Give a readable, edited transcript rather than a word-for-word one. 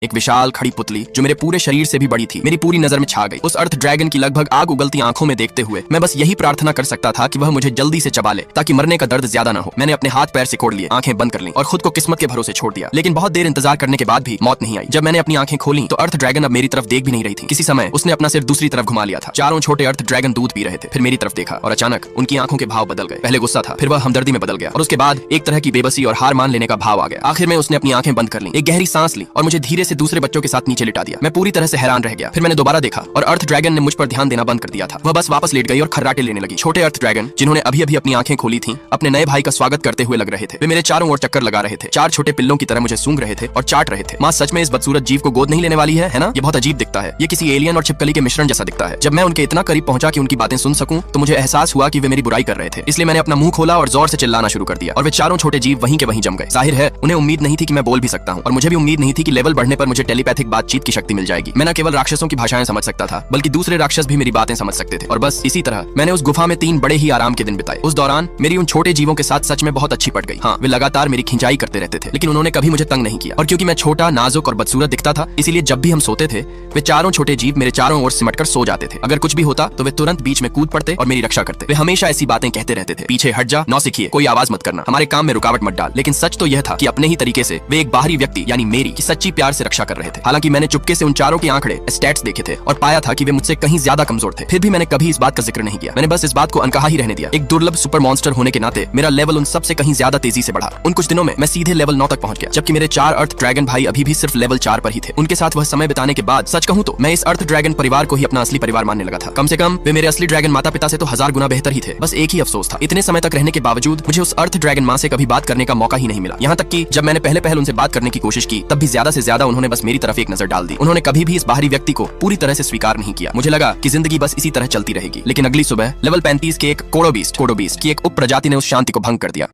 एक विशाल खड़ी पुतली जो मेरे पूरे शरीर से भी बड़ी थी मेरी पूरी नजर में छा गई। उस अर्थ ड्रैगन की लगभग आग उगलती आंखों में देखते हुए मैं बस यही प्रार्थना कर सकता था कि वह मुझे जल्दी से चबा ले ताकि मरने का दर्द ज्यादा न हो। मैंने अपने हाथ पैर सिकोड़ लिए, आंखें बंद कर ली और खुद को किस्मत के भरोसे छोड़ दिया। लेकिन बहुत देर इंतजार करने के बाद भी मौत नहीं आई। जब मैंने अपनी आंखें खोली तो अर्थ ड्रैगन अब मेरी तरफ देख भी नहीं रही थी। किसी समय उसने अपना सिर दूसरी तरफ घुमा लिया था। चारों छोटे अर्थ ड्रैगन दूध पी रहे थे। फिर मेरी तरफ देखा और अचानक उनकी आंखों के भाव बदल गए। पहले गुस्सा था, फिर वह हमदर्दी में बदल गया और उसके बाद एक तरह की बेबसी और हार मान लेने का भाव आ गया। आखिर में उसने अपनी आंखें बंद कर ली, एक गहरी सांस ली और मुझे धीरे से दूसरे बच्चों के साथ नीचे लिटा दिया। मैं पूरी तरह से हैरान रह गया। फिर मैंने दोबारा देखा और अर्थ ड्रैगन ने मुझ पर ध्यान देना बंद कर दिया था। वह बस वापस लेट गई और खर्राटे लेने लगी। छोटे अर्थ ड्रैगन जिन्होंने अभी अभी अपनी आंखें खोली थीं, अपने नए भाई का स्वागत करते हुए लग रहे थे। वे मेरे चारों ओर चक्कर लगा रहे थे, चार छोटे पिल्लों की तरह मुझे सूंघ रहे थे और चाट रहे थे। माँ सच में इस बदसूरत जीव को गोद नहीं लेने वाली है ना? ये बहुत अजीब दिखता है। ये किसी एलियन और छिपकली के मिश्रण जैसा दिखता है। जब मैं उनके इतना करीब पहुंचा कि उनकी बातें सुन सकूं तो मुझे एहसास हुआ कि वे मेरी बुराई कर रहे थे। इसलिए मैंने अपना मुंह खोला और जोर से चिल्लाना शुरू कर दिया और वे चारों छोटे जीव वहीं के वहीं जम गए। जाहिर है उन्हें उम्मीद नहीं थी कि मैं बोल भी सकता हूं और मुझे भी उम्मीद नहीं थी कि लेवल बढ़ने पर मुझे टेलीपैथिक बातचीत की शक्ति मिल जाएगी। मैं न केवल राक्षसों की भाषाएं समझ सकता था बल्कि दूसरे राक्षस भी मेरी बातें समझ सकते थे। और बस इसी तरह मैंने उस गुफा में 3 बड़े ही आराम के दिन बिताए। उस दौरान मेरी उन छोटे जीवों के साथ सच में बहुत अच्छी पड़ गई। हाँ, वे लगातार मेरी खिंचाई करते रहते थे लेकिन उन्होंने कभी मुझे तंग नहीं किया। और क्योंकि मैं छोटा, नाजुक और बदसूरत दिखता था इसलिए जब भी हम सोते थे वे चारों छोटे जीव मेरे चारों ओर सिमटकर सो जाते थे। अगर कुछ भी होता तो वे तुरंत बीच में कूद पड़ते और मेरी रक्षा करते। वे हमेशा ऐसी बातें कहते रहते थे, पीछे हट जा, नौसिखिए, कोई आवाज मत करना, हमारे काम में रुकावट मत डाल। लेकिन सच तो यह था कि अपने ही तरीके से वे एक बाहरी व्यक्ति यानी मेरी की सच्ची प्यार से रक्षा कर रहे थे। हालांकि मैंने चुपके से उन चारों के आंकड़े, स्टैट्स देखे थे और पाया था कि वे मुझसे कहीं ज्यादा कमजोर थे। फिर भी मैंने कभी इस बात का जिक्र नहीं किया। मैंने बस इस बात को अनकहा ही रहने दिया। एक दुर्लभ सुपर मॉन्स्टर होने के नाते मेरा लेवल उन सबसे कहीं ज्यादा तेजी से बढ़ा। उन कुछ दिनों में मैं सीधे लेवल 9 तक पहुंच गया, जबकि मेरे 4 अर्थ ड्रैगन भाई अभी भी सिर्फ लेवल 4 पर ही थे। उनके साथ वह समय बिताने के बाद सच कहूं तो मैं इस अर्थ ड्रैगन परिवार को ही अपना असली परिवार मानने लगा था। कम से कम वे मेरे असली ड्रैगन माता पिता से तो 1000 गुना बेहतर ही थे। बस एक ही अफसोस था, इतने समय तक रहने के बावजूद मुझे उस अर्थ ड्रैगन माँ से कभी बात करने का मौका ही नहीं मिला। यहाँ तक कि जब मैंने पहले उनसे बात करने की कोशिश की तब भी ज्यादा से ज्यादा उन्होंने बस मेरी तरफ एक नजर डाल दी। उन्होंने कभी भी इस बाहरी व्यक्ति को पूरी तरह से स्वीकार नहीं किया। मुझे लगा कि जिंदगी बस इसी तरह चलती रहेगी। लेकिन अगली सुबह लेवल 35 के एक कोडो बीस्ट की एक उप प्रजाति ने उस शांति को भंग कर दिया।